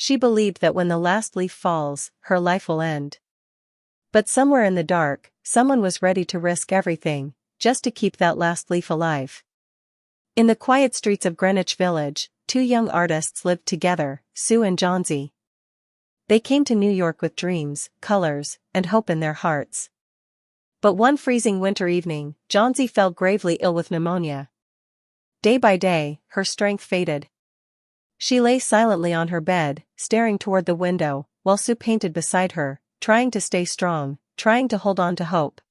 She believed that when the last leaf falls, her life will end. But somewhere in the dark, someone was ready to risk everything, just to keep that last leaf alive. In the quiet streets of Greenwich Village, two young artists lived together, Sue and Johnsy. They came to New York with dreams, colors, and hope in their hearts. But one freezing winter evening, Johnsy fell gravely ill with pneumonia. Day by day, her strength faded. She lay silently on her bed, staring toward the window, while Sue painted beside her, trying to stay strong, trying to hold on to hope.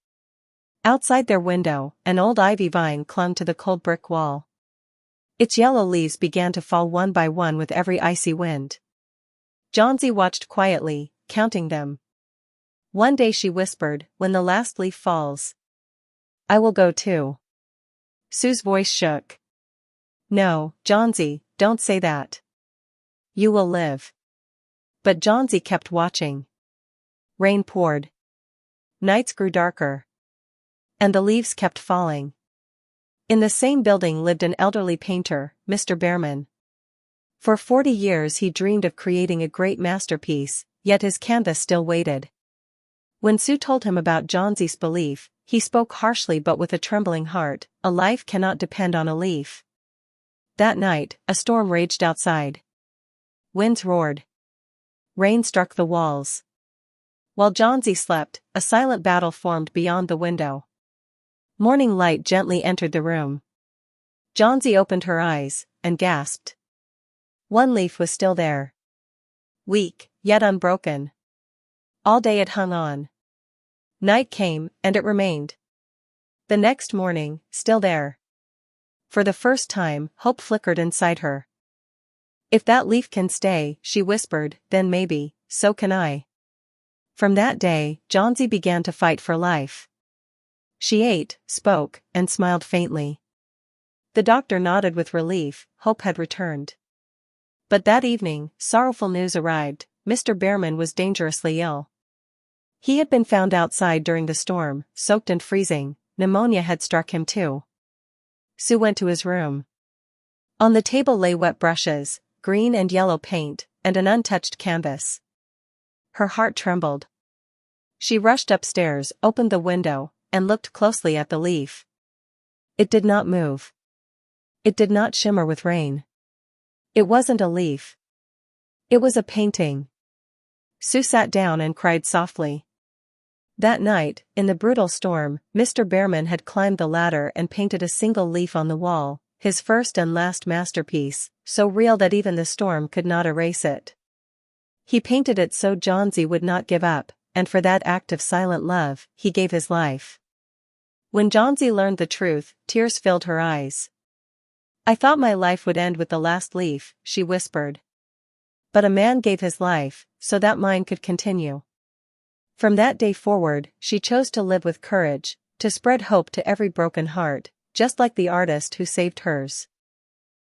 Outside their window, an old ivy vine clung to the cold brick wall. Its yellow leaves began to fall one by one with every icy wind. Johnsy watched quietly, counting them. One day she whispered, "When the last leaf falls, I will go too." Sue's voice shook. "No, Johnsy, don't say that. You will live." But Johnsy kept watching. Rain poured. Nights grew darker. And the leaves kept falling. In the same building lived an elderly painter, Mr. Behrman. For 40 years he dreamed of creating a great masterpiece, yet his canvas still waited. When Sue told him about Johnsy's belief, he spoke harshly but with a trembling heart, "A life cannot depend on a leaf." That night, a storm raged outside. Winds roared. Rain struck the walls. While Johnsy slept, a silent battle formed beyond the window. Morning light gently entered the room. Johnsy opened her eyes, and gasped. One leaf was still there. Weak, yet unbroken. All day it hung on. Night came, and it remained. The next morning, still there. For the first time, hope flickered inside her. "If that leaf can stay," she whispered, "then maybe, so can I." From that day, Johnsy began to fight for life. She ate, spoke, and smiled faintly. The doctor nodded with relief, hope had returned. But that evening, sorrowful news arrived: Mr. Behrman was dangerously ill. He had been found outside during the storm, soaked and freezing. Pneumonia had struck him too. Sue went to his room. On the table lay wet brushes, green and yellow paint, and an untouched canvas. Her heart trembled. She rushed upstairs, opened the window, and looked closely at the leaf. It did not move. It did not shimmer with rain. It wasn't a leaf. It was a painting. Sue sat down and cried softly. That night, in the brutal storm, Mr. Behrman had climbed the ladder and painted a single leaf on the wall, his first and last masterpiece, so real that even the storm could not erase it. He painted it so Johnsy would not give up, and for that act of silent love, he gave his life. When Johnsy learned the truth, tears filled her eyes. "I thought my life would end with the last leaf," she whispered. "But a man gave his life, so that mine could continue." From that day forward, she chose to live with courage, to spread hope to every broken heart, just like the artist who saved hers.